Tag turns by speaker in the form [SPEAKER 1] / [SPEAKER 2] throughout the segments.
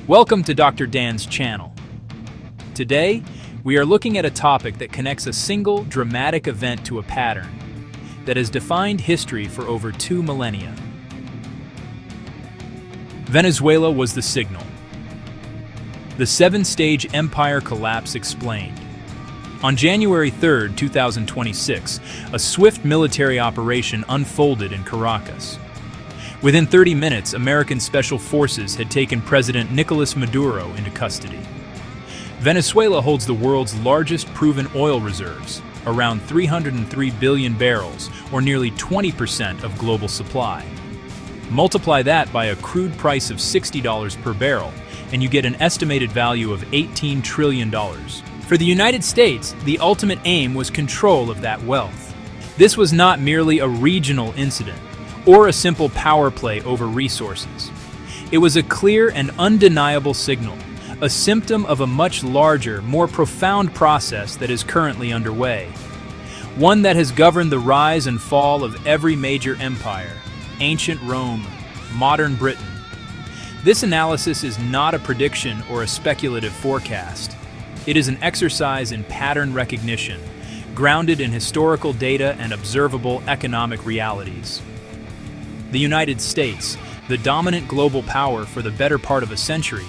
[SPEAKER 1] Welcome to Dr. Dan's channel. Today, we are looking at a topic that connects a single dramatic event to a pattern that has defined history for over 2 millennia. Venezuela was the signal. The 7-stage empire collapse explained. On January 3, 2026, a swift military operation unfolded in Caracas. Within 30 minutes, American special forces had taken President Nicolas Maduro into custody. Venezuela holds the world's largest proven oil reserves, around 303 billion barrels, or nearly 20% of global supply. Multiply that by a crude price of $60 per barrel, and you get an estimated value of $18 trillion. For the United States, the ultimate aim was control of that wealth. This was not merely a regional incident, or a simple power play over resources. It was a clear and undeniable signal, a symptom of a much larger, more profound process that is currently underway. One that has governed the rise and fall of every major empire, ancient Rome, modern Britain. This analysis is not a prediction or a speculative forecast. It is an exercise in pattern recognition, grounded in historical data and observable economic realities. The United States, the dominant global power for the better part of a century,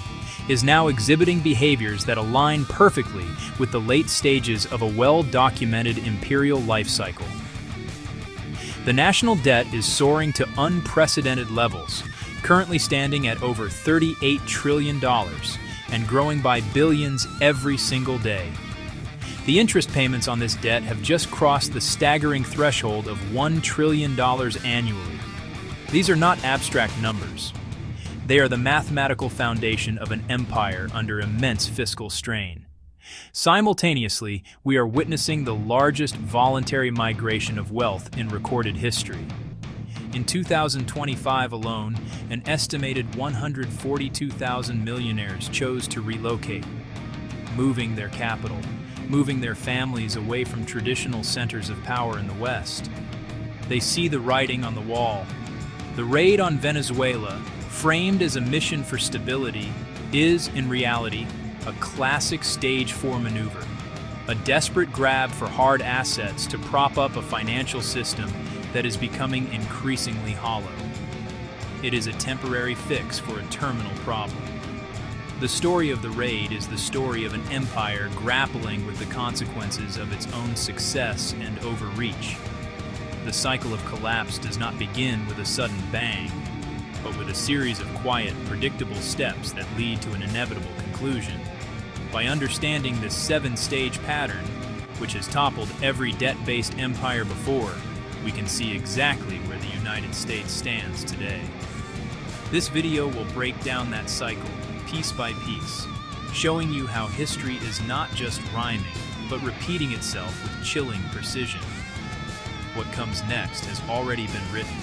[SPEAKER 1] is now exhibiting behaviors that align perfectly with the late stages of a well-documented imperial life cycle. The national debt is soaring to unprecedented levels, currently standing at over $38 trillion and growing by billions every single day. The interest payments on this debt have just crossed the staggering threshold of $1 trillion annually. These are not abstract numbers. They are the mathematical foundation of an empire under immense fiscal strain. Simultaneously, we are witnessing the largest voluntary migration of wealth in recorded history. In 2025 alone, an estimated 142,000 millionaires chose to relocate, moving their capital, moving their families away from traditional centers of power in the West. They see the writing on the wall. The raid on Venezuela, framed as a mission for stability, is, in reality, a classic Stage 4 maneuver, a desperate grab for hard assets to prop up a financial system that is becoming increasingly hollow. It is a temporary fix for a terminal problem. The story of the raid is the story of an empire grappling with the consequences of its own success and overreach. The cycle of collapse does not begin with a sudden bang, but with a series of quiet, predictable steps that lead to an inevitable conclusion. By understanding this 7-stage pattern, which has toppled every debt-based empire before, we can see exactly where the United States stands today. This video will break down that cycle, piece by piece, showing you how history is not just rhyming, but repeating itself with chilling precision. What comes next has already been written,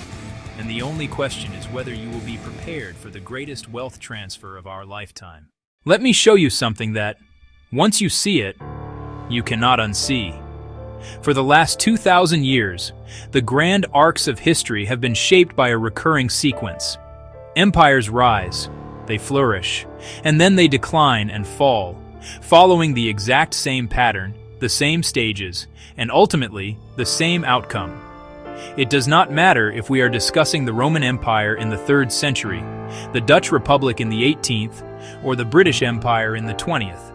[SPEAKER 1] and the only question is whether you will be prepared for the greatest wealth transfer of our lifetime. Let me show you something that, once you see it, you cannot unsee. For the last 2,000 years, the grand arcs of history have been shaped by a recurring sequence. Empires rise, they flourish, and then they decline and fall, following the exact same pattern, the same stages, and ultimately, the same outcome. It does not matter if we are discussing the Roman Empire in the 3rd century, the Dutch Republic in the 18th, or the British Empire in the 20th.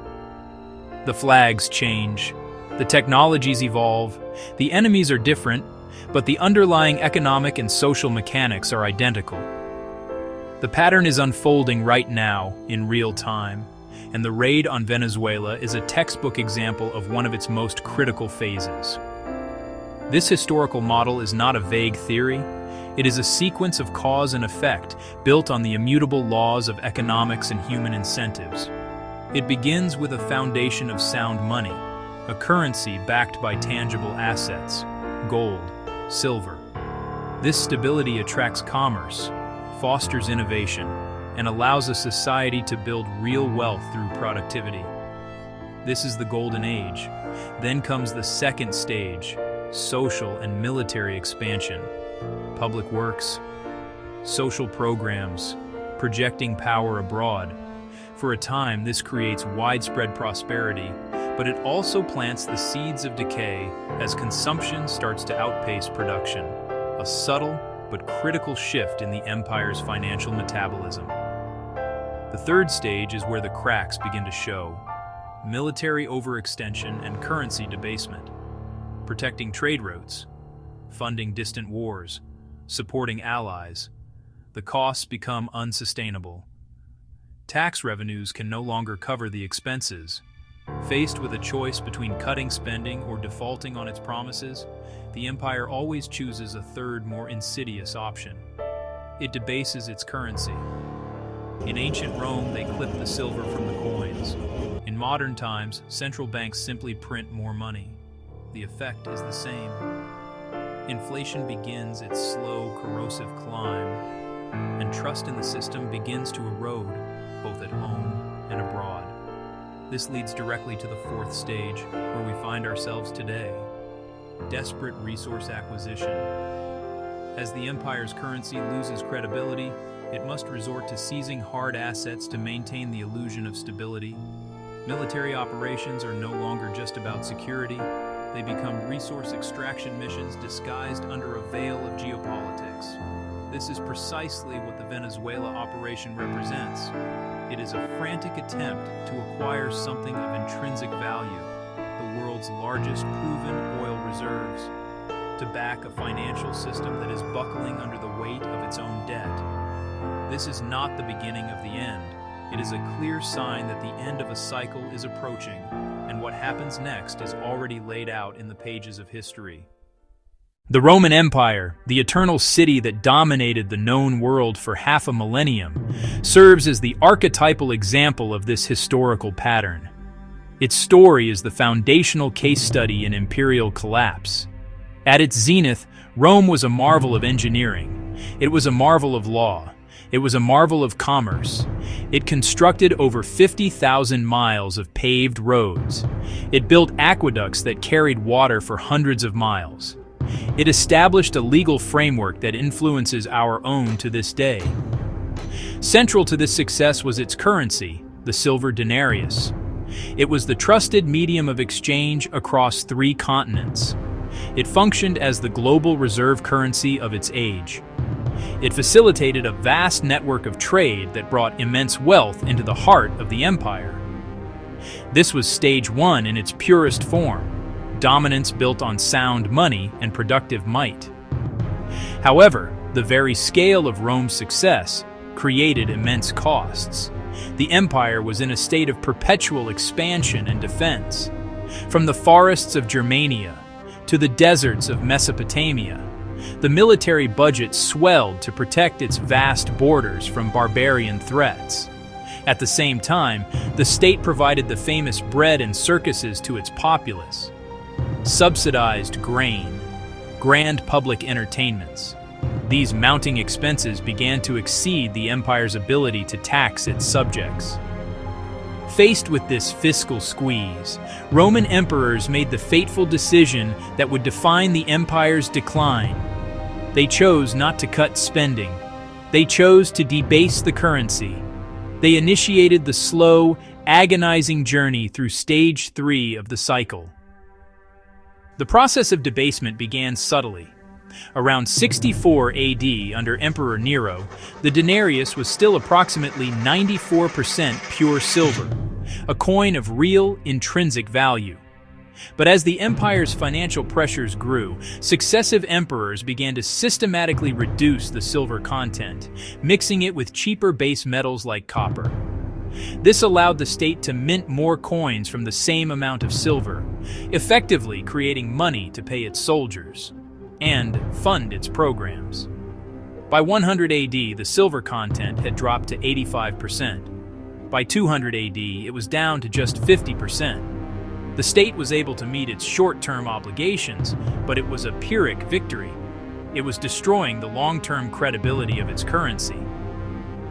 [SPEAKER 1] The flags change, the technologies evolve, the enemies are different, but the underlying economic and social mechanics are identical. The pattern is unfolding right now, in real time, and the raid on Venezuela is a textbook example of one of its most critical phases. This historical model is not a vague theory. It is a sequence of cause and effect built on the immutable laws of economics and human incentives. It begins with a foundation of sound money, a currency backed by tangible assets, gold, silver. This stability attracts commerce, fosters innovation, and allows a society to build real wealth through productivity. This is the golden age. Then comes the 2nd stage, social and military expansion, public works, social programs, projecting power abroad, For a time, this creates widespread prosperity, but it also plants the seeds of decay as consumption starts to outpace production, a subtle but critical shift in the empire's financial metabolism. The third stage is where the cracks begin to show: military overextension and currency debasement, protecting trade routes, funding distant wars, supporting allies. The costs become unsustainable. Tax revenues can no longer cover the expenses. Faced with a choice between cutting spending or defaulting on its promises, the empire always chooses a third, more insidious option. It debases its currency. In ancient Rome, they clipped the silver from the coins. In modern times, central banks simply print more money. The effect is the same. Inflation begins its slow, corrosive climb, and trust in the system begins to erode, both at home and abroad. This leads directly to the fourth stage, where we find ourselves today: desperate resource acquisition. As the empire's currency loses credibility, it must resort to seizing hard assets to maintain the illusion of stability. Military operations are no longer just about security. They become resource extraction missions disguised under a veil of geopolitics. This is precisely what the Venezuela operation represents. It is a frantic attempt to acquire something of intrinsic value, the world's largest proven oil reserves, to back a financial system that is buckling under the weight of its own debt. This is not the beginning of the end. It is a clear sign that the end of a cycle is approaching, and what happens next is already laid out in the pages of history. The Roman Empire, the eternal city that dominated the known world for half a millennium, serves as the archetypal example of this historical pattern. Its story is the foundational case study in imperial collapse. At its zenith, Rome was a marvel of engineering. It was a marvel of law. It was a marvel of commerce. It constructed over 50,000 miles of paved roads. It built aqueducts that carried water for hundreds of miles. It established a legal framework that influences our own to this day. Central to this success was its currency, the silver denarius. It was the trusted medium of exchange across 3 continents. It functioned as the global reserve currency of its age. It facilitated a vast network of trade that brought immense wealth into the heart of the empire. This was stage 1 in its purest form: dominance built on sound money and productive might. However, the very scale of Rome's success created immense costs. The empire was in a state of perpetual expansion and defense. From the forests of Germania to the deserts of Mesopotamia, the military budget swelled to protect its vast borders from barbarian threats. At the same time, the state provided the famous bread and circuses to its populace, subsidized grain, grand public entertainments. These mounting expenses began to exceed the empire's ability to tax its subjects. Faced with this fiscal squeeze, Roman emperors made the fateful decision that would define the empire's decline. They chose not to cut spending. They chose to debase the currency. They initiated the slow, agonizing journey through stage 3 of the cycle. The process of debasement began subtly. Around 64 AD, under Emperor Nero, the denarius was still approximately 94% pure silver, a coin of real, intrinsic value. But as the empire's financial pressures grew, successive emperors began to systematically reduce the silver content, mixing it with cheaper base metals like copper. This allowed the state to mint more coins from the same amount of silver, effectively creating money to pay its soldiers and fund its programs. By 100 AD, the silver content had dropped to 85%. By 200 AD, it was down to just 50%. The state was able to meet its short-term obligations, but it was a Pyrrhic victory. It was destroying the long-term credibility of its currency.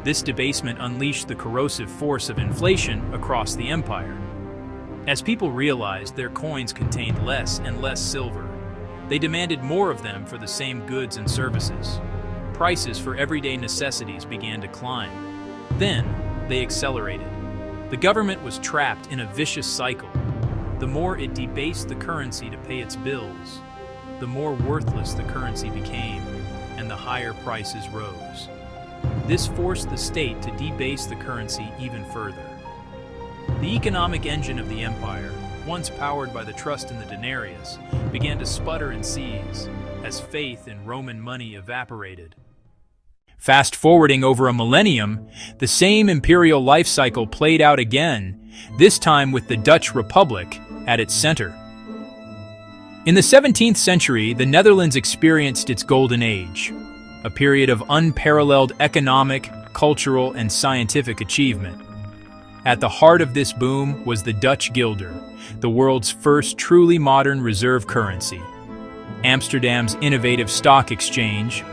[SPEAKER 1] This debasement unleashed the corrosive force of inflation across the empire. As people realized their coins contained less and less silver, they demanded more of them for the same goods and services. Prices for everyday necessities began to climb. Then, they accelerated. The government was trapped in a vicious cycle. The more it debased the currency to pay its bills, the more worthless the currency became, and the higher prices rose. This forced the state to debase the currency even further. The economic engine of the empire, once powered by the trust in the denarius, began to sputter and seize as faith in Roman money evaporated. Fast forwarding over a millennium, the same imperial life cycle played out again, this time with the Dutch Republic at its center. In the 17th century, the Netherlands experienced its golden age, a period of unparalleled economic, cultural, and scientific achievement. At the heart of this boom was the Dutch guilder, the world's first truly modern reserve currency. Amsterdam's innovative stock exchange,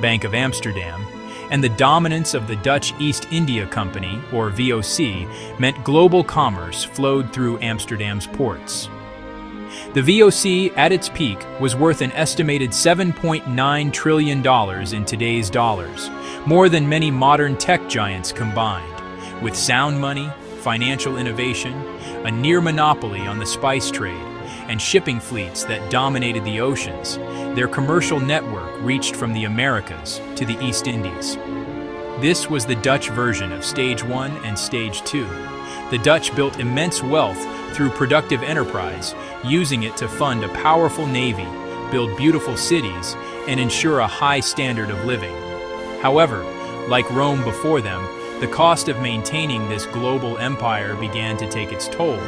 [SPEAKER 1] Bank of Amsterdam, and the dominance of the Dutch East India Company, or VOC, meant global commerce flowed through Amsterdam's ports. The VOC, at its peak, was worth an estimated $7.9 trillion in today's dollars, more than many modern tech giants combined. With sound money, financial innovation, a near monopoly on the spice trade, and shipping fleets that dominated the oceans, their commercial network reached from the Americas to the East Indies. This was the Dutch version of Stage 1 and Stage 2. The Dutch built immense wealth through productive enterprise, using it to fund a powerful navy, build beautiful cities, and ensure a high standard of living. However, like Rome before them, the cost of maintaining this global empire began to take its toll.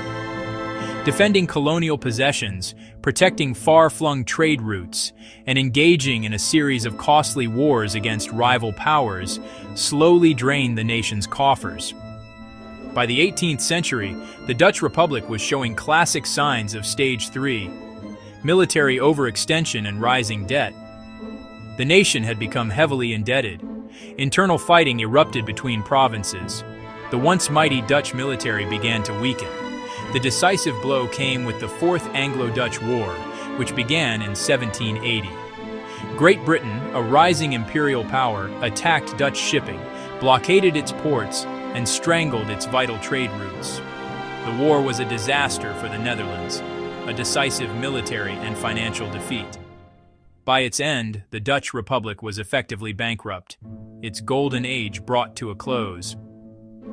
[SPEAKER 1] Defending colonial possessions, protecting far-flung trade routes, and engaging in a series of costly wars against rival powers slowly drained the nation's coffers. By the 18th century, the Dutch Republic was showing classic signs of Stage 3, military overextension and rising debt. The nation had become heavily indebted. Internal fighting erupted between provinces. The once mighty Dutch military began to weaken. The decisive blow came with the Fourth Anglo-Dutch War, which began in 1780. Great Britain, a rising imperial power, attacked Dutch shipping, blockaded its ports, and strangled its vital trade routes. The war was a disaster for the Netherlands, a decisive military and financial defeat. By its end, the Dutch Republic was effectively bankrupt, its golden age brought to a close.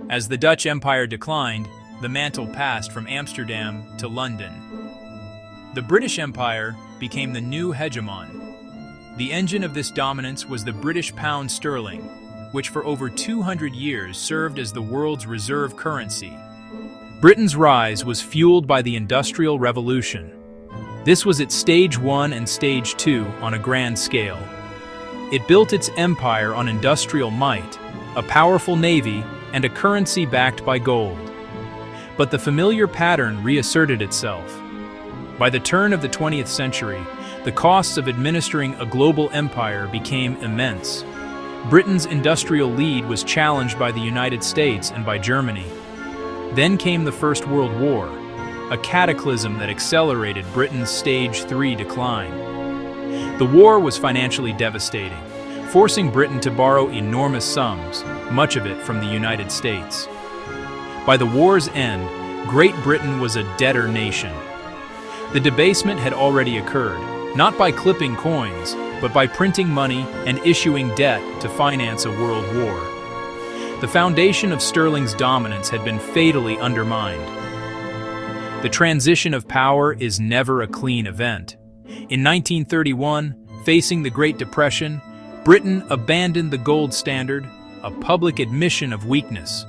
[SPEAKER 1] As the Dutch Empire declined, the mantle passed from Amsterdam to London. The British Empire became the new hegemon. The engine of this dominance was the British pound sterling, which for over 200 years served as the world's reserve currency. Britain's rise was fueled by the Industrial Revolution. This was its Stage 1 and Stage 2 on a grand scale. It built its empire on industrial might, a powerful navy, and a currency backed by gold. But the familiar pattern reasserted itself. By the turn of the 20th century, the costs of administering a global empire became immense. Britain's industrial lead was challenged by the United States and by Germany. Then came the First World War, a cataclysm that accelerated Britain's Stage 3 decline. The war was financially devastating, forcing Britain to borrow enormous sums, much of it from the United States. By the war's end, Great Britain was a debtor nation. The debasement had already occurred, not by clipping coins, but by printing money and issuing debt to finance a world war. The foundation of sterling's dominance had been fatally undermined. The transition of power is never a clean event. In 1931, facing the Great Depression, Britain abandoned the gold standard, a public admission of weakness.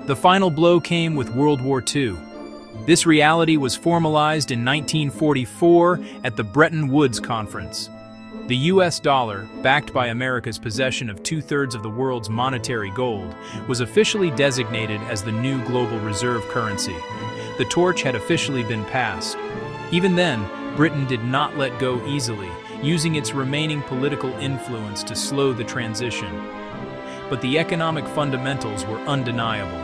[SPEAKER 1] The final blow came with World War II. This reality was formalized in 1944 at the Bretton Woods Conference. The US dollar, backed by America's possession of 2/3 of the world's monetary gold, was officially designated as the new global reserve currency. The torch had officially been passed. Even then, Britain did not let go easily, using its remaining political influence to slow the transition. But the economic fundamentals were undeniable.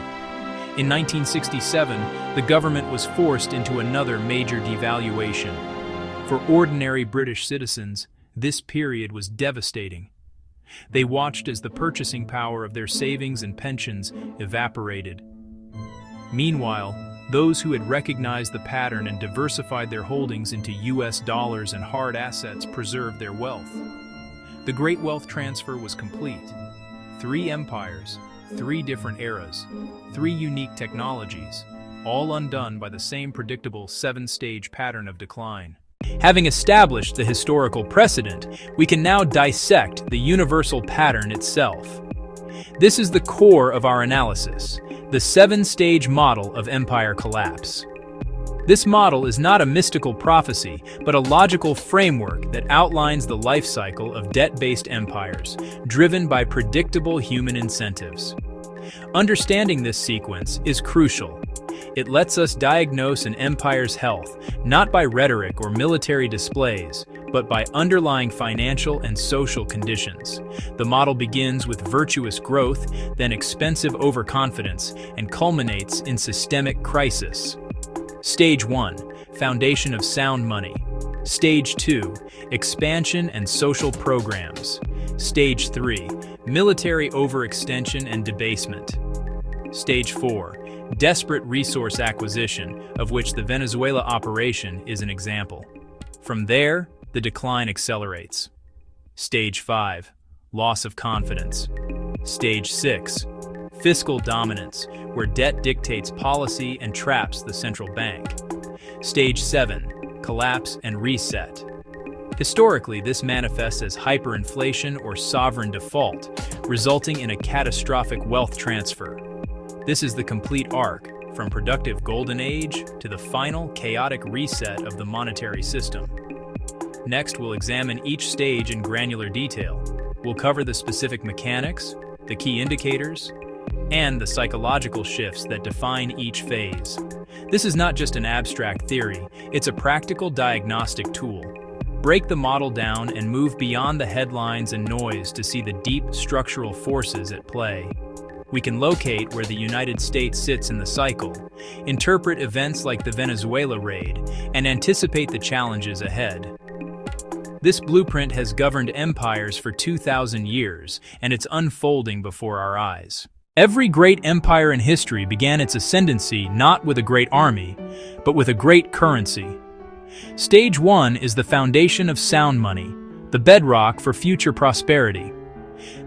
[SPEAKER 1] In 1967, the government was forced into another major devaluation. For ordinary British citizens, this period was devastating. They watched as the purchasing power of their savings and pensions evaporated. Meanwhile, those who had recognized the pattern and diversified their holdings into US dollars and hard assets preserved their wealth. The Great Wealth Transfer was complete. 3 empires, 3 different eras, 3 unique technologies, all undone by the same predictable 7-stage pattern of decline. Having established the historical precedent, we can now dissect the universal pattern itself. This is the core of our analysis, the 7-stage model of empire collapse. This model is not a mystical prophecy, but a logical framework that outlines the life cycle of debt-based empires, driven by predictable human incentives. Understanding this sequence is crucial. It lets us diagnose an empire's health, not by rhetoric or military displays, but by underlying financial and social conditions. The model begins with virtuous growth, then expensive overconfidence, and culminates in systemic crisis. Stage 1. Foundation of sound money. Stage 2. Expansion and social programs. Stage 3. Military overextension and debasement. Stage 4. Desperate resource acquisition, of which the Venezuela operation is an example. From there, the decline accelerates. Stage 5. Loss of confidence. Stage 6. Fiscal dominance, where debt dictates policy and traps the central bank. Stage 7. Collapse and reset. Historically, this manifests as hyperinflation or sovereign default, resulting in a catastrophic wealth transfer. This is the complete arc, from productive golden age to the final chaotic reset of the monetary system. Next, we'll examine each stage in granular detail. We'll cover the specific mechanics, the key indicators, and the psychological shifts that define each phase. This is not just an abstract theory, it's a practical diagnostic tool. Break the model down and move beyond the headlines and noise to see the deep structural forces at play. We can locate where the United States sits in the cycle, interpret events like the Venezuela raid, and anticipate the challenges ahead. This blueprint has governed empires for 2,000 years, and it's unfolding before our eyes. Every great empire in history began its ascendancy not with a great army, but with a great currency. Stage 1 is the foundation of sound money, the bedrock for future prosperity.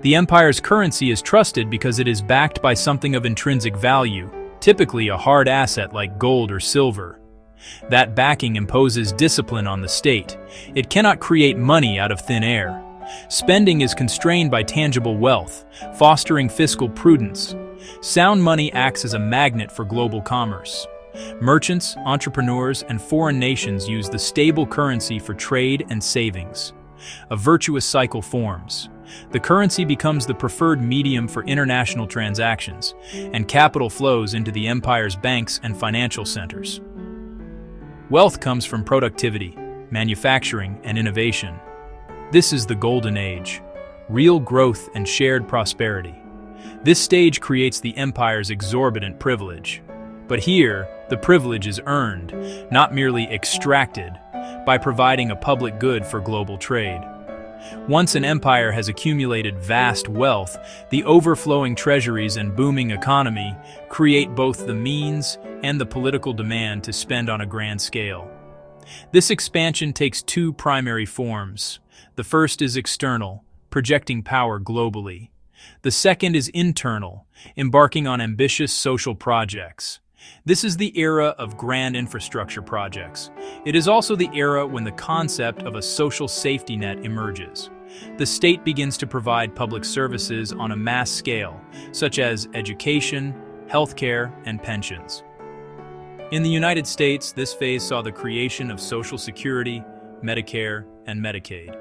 [SPEAKER 1] The empire's currency is trusted because it is backed by something of intrinsic value, typically a hard asset like gold or silver. That backing imposes discipline on the state. It cannot create money out of thin air. Spending is constrained by tangible wealth, fostering fiscal prudence. Sound money acts as a magnet for global commerce. Merchants, entrepreneurs, and foreign nations use the stable currency for trade and savings. A virtuous cycle forms. The currency becomes the preferred medium for international transactions, and capital flows into the empire's banks and financial centers. Wealth comes from productivity, manufacturing, and innovation. This is the golden age, real growth and shared prosperity. This stage creates the empire's exorbitant privilege. But here, the privilege is earned, not merely extracted, by providing a public good for global trade. Once an empire has accumulated vast wealth, the overflowing treasuries and booming economy create both the means and the political demand to spend on a grand scale. This expansion takes 2 primary forms. The first is external, projecting power globally. The second is internal, embarking on ambitious social projects. This is the era of grand infrastructure projects. It is also the era when the concept of a social safety net emerges. The state begins to provide public services on a mass scale, such as education, healthcare, and pensions. In the United States, this phase saw the creation of Social Security, Medicare, and Medicaid.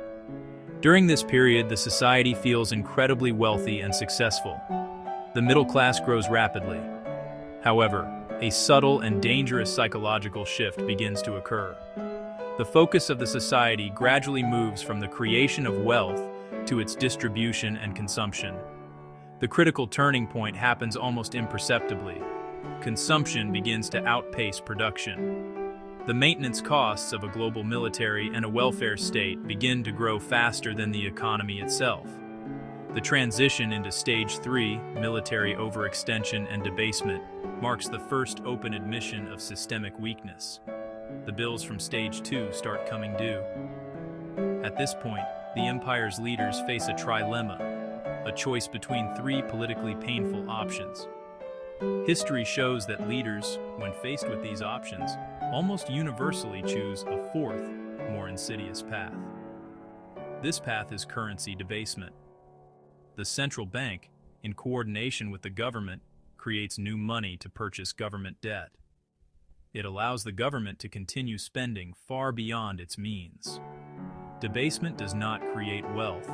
[SPEAKER 1] During this period, the society feels incredibly wealthy and successful. The middle class grows rapidly. However, a subtle and dangerous psychological shift begins to occur. The focus of the society gradually moves from the creation of wealth to its distribution and consumption. The critical turning point happens almost imperceptibly. Consumption begins to outpace production. The maintenance costs of a global military and a welfare state begin to grow faster than the economy itself. The transition into Stage 3, military overextension and debasement, marks the first open admission of systemic weakness. The bills from Stage 2 start coming due. At this point, the empire's leaders face a trilemma, a choice between three politically painful options. History shows that leaders, when faced with these options, almost universally choose a fourth, more insidious path. This path is currency debasement. The central bank, in coordination with the government, creates new money to purchase government debt. It allows the government to continue spending far beyond its means. Debasement does not create wealth,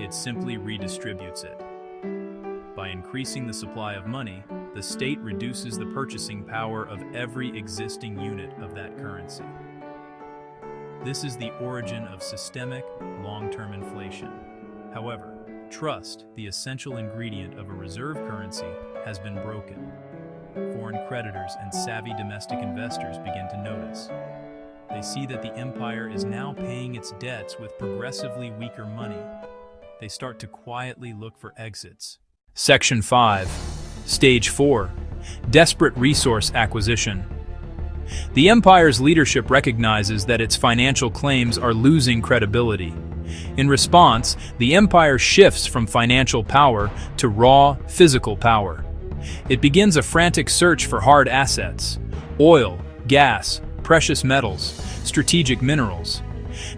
[SPEAKER 1] it simply redistributes it. By increasing the supply of money, the state reduces the purchasing power of every existing unit of that currency. This is the origin of systemic, long-term inflation. However, trust, the essential ingredient of a reserve currency, has been broken. Foreign creditors and savvy domestic investors begin to notice. They see that the empire is now paying its debts with progressively weaker money. They start to quietly look for exits. Section 5. Stage 4. Desperate resource acquisition. The empire's leadership recognizes that its financial claims are losing credibility. In response, the empire shifts from financial power to raw, physical power. It begins a frantic search for hard assets: oil, gas, precious metals, strategic minerals.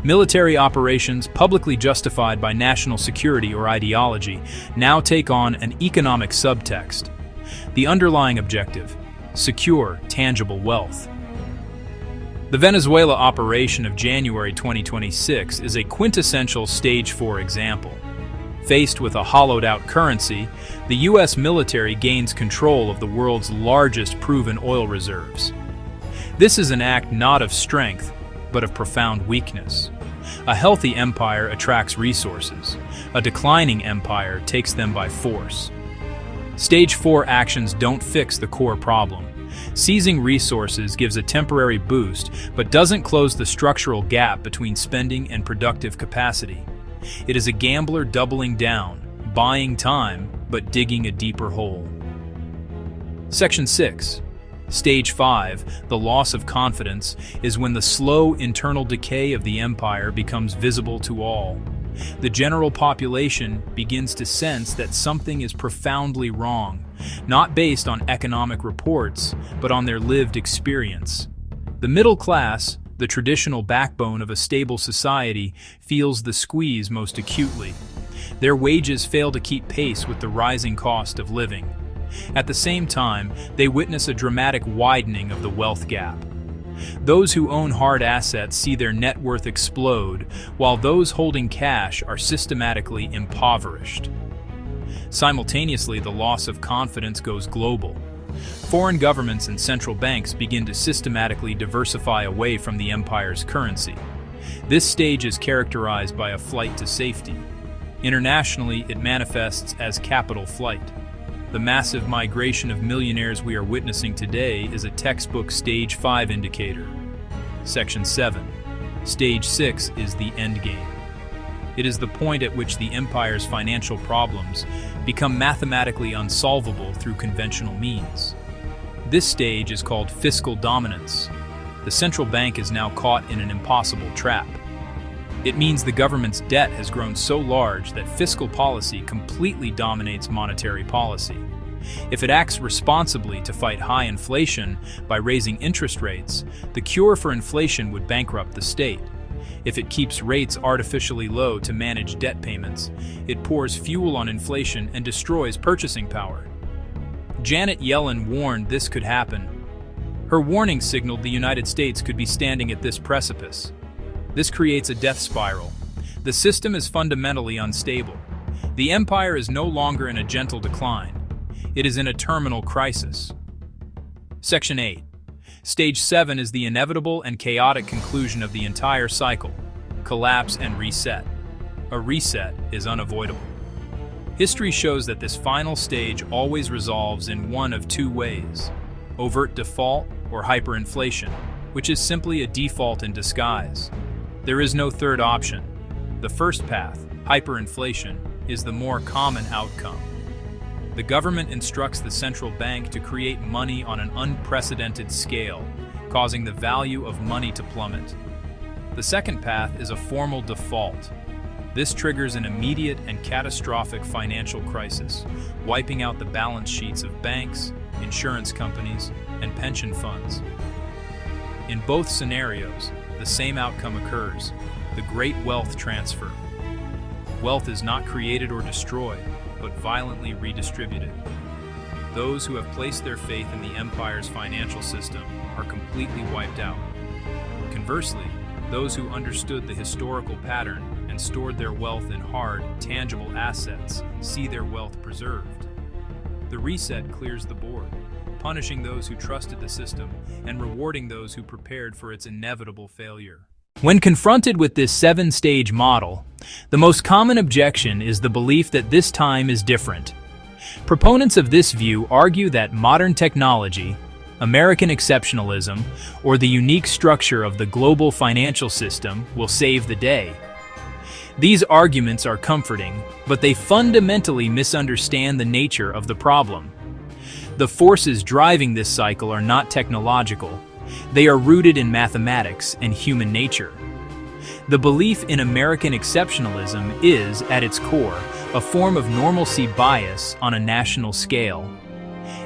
[SPEAKER 1] Military operations, publicly justified by national security or ideology, now take on an economic subtext. The underlying objective: secure, tangible wealth. The Venezuela operation of January 2026 is a quintessential Stage 4 example. Faced with a hollowed-out currency, the U.S. military gains control of the world's largest proven oil reserves. This is an act not of strength, but of profound weakness. A healthy empire attracts resources. A declining empire takes them by force. Stage 4 actions don't fix the core problem. Seizing resources gives a temporary boost, but doesn't close the structural gap between spending and productive capacity. It is a gambler doubling down, buying time, but digging a deeper hole. Section 6. Stage 5, the loss of confidence, is when the slow internal decay of the empire becomes visible to all. The general population begins to sense that something is profoundly wrong, not based on economic reports, but on their lived experience. The middle class, the traditional backbone of a stable society, feels the squeeze most acutely. Their wages fail to keep pace with the rising cost of living. At the same time, they witness a dramatic widening of the wealth gap. Those who own hard assets see their net worth explode, while those holding cash are systematically impoverished. Simultaneously, the loss of confidence goes global. Foreign governments and central banks begin to systematically diversify away from the empire's currency. This stage is characterized by a flight to safety. Internationally, it manifests as capital flight. The massive migration of millionaires we are witnessing today is a textbook Stage 5 indicator. Section 7. Stage 6 is the endgame. It is the point at which the empire's financial problems become mathematically unsolvable through conventional means. This stage is called fiscal dominance. The central bank is now caught in an impossible trap. It means the government's debt has grown so large that fiscal policy completely dominates monetary policy. If it acts responsibly to fight high inflation by raising interest rates, the cure for inflation would bankrupt the state. If it keeps rates artificially low to manage debt payments, it pours fuel on inflation and destroys purchasing power. Janet Yellen warned this could happen. Her warning signaled the United States could be standing at this precipice. This creates a death spiral. The system is fundamentally unstable. The empire is no longer in a gentle decline. It is in a terminal crisis. Section 8. Stage 7 is the inevitable and chaotic conclusion of the entire cycle: collapse and reset. A reset is unavoidable. History shows that this final stage always resolves in one of two ways: overt default or hyperinflation, which is simply a default in disguise. There is no third option. The first path, hyperinflation, is the more common outcome. The government instructs the central bank to create money on an unprecedented scale, causing the value of money to plummet. The second path is a formal default. This triggers an immediate and catastrophic financial crisis, wiping out the balance sheets of banks, insurance companies, and pension funds. In both scenarios, the same outcome occurs: the great wealth transfer. Wealth is not created or destroyed, but violently redistributed. Those who have placed their faith in the empire's financial system are completely wiped out. Conversely, those who understood the historical pattern and stored their wealth in hard, tangible assets see their wealth preserved. The reset clears the board, punishing those who trusted the system and rewarding those who prepared for its inevitable failure. When confronted with this seven-stage model, the most common objection is the belief that this time is different. Proponents of this view argue that modern technology, American exceptionalism, or the unique structure of the global financial system will save the day. These arguments are comforting, but they fundamentally misunderstand the nature of the problem. The forces driving this cycle are not technological. They are rooted in mathematics and human nature. The belief in American exceptionalism is, at its core, a form of normalcy bias on a national scale.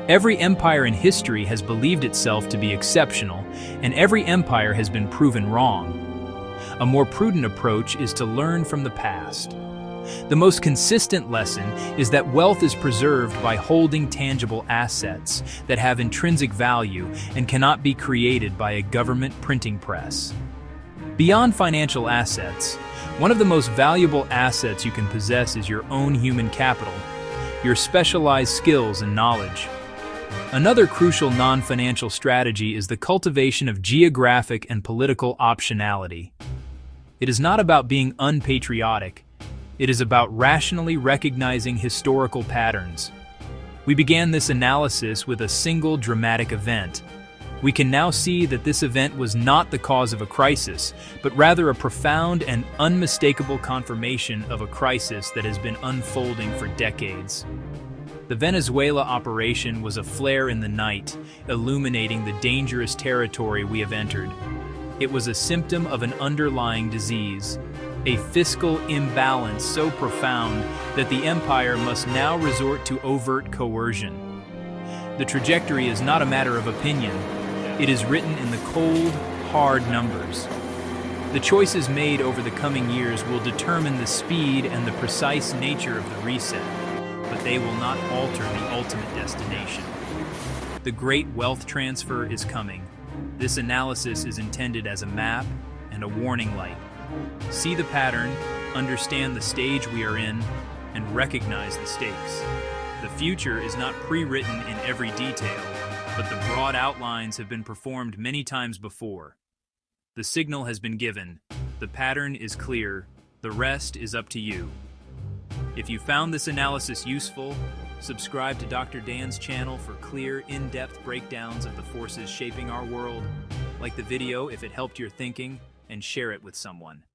[SPEAKER 1] Every empire in history has believed itself to be exceptional, and every empire has been proven wrong. A more prudent approach is to learn from the past. The most consistent lesson is that wealth is preserved by holding tangible assets that have intrinsic value and cannot be created by a government printing press. Beyond financial assets, one of the most valuable assets you can possess is your own human capital, your specialized skills and knowledge. Another crucial non-financial strategy is the cultivation of geographic and political optionality. It is not about being unpatriotic. It is about rationally recognizing historical patterns. We began this analysis with a single dramatic event. We can now see that this event was not the cause of a crisis, but rather a profound and unmistakable confirmation of a crisis that has been unfolding for decades. The Venezuela operation was a flare in the night, illuminating the dangerous territory we have entered. It was a symptom of an underlying disease, a fiscal imbalance so profound that the empire must now resort to overt coercion. The trajectory is not a matter of opinion. It is written in the cold, hard numbers. The choices made over the coming years will determine the speed and the precise nature of the reset, but they will not alter the ultimate destination. The great wealth transfer is coming. This analysis is intended as a map and a warning light. See the pattern, understand the stage we are in, and recognize the stakes. The future is not pre-written in every detail, but the broad outlines have been performed many times before. The signal has been given. The pattern is clear. The rest is up to you. If you found this analysis useful, subscribe to Dr. Dan's channel for clear, in-depth breakdowns of the forces shaping our world. Like the video if it helped your thinking, and share it with someone.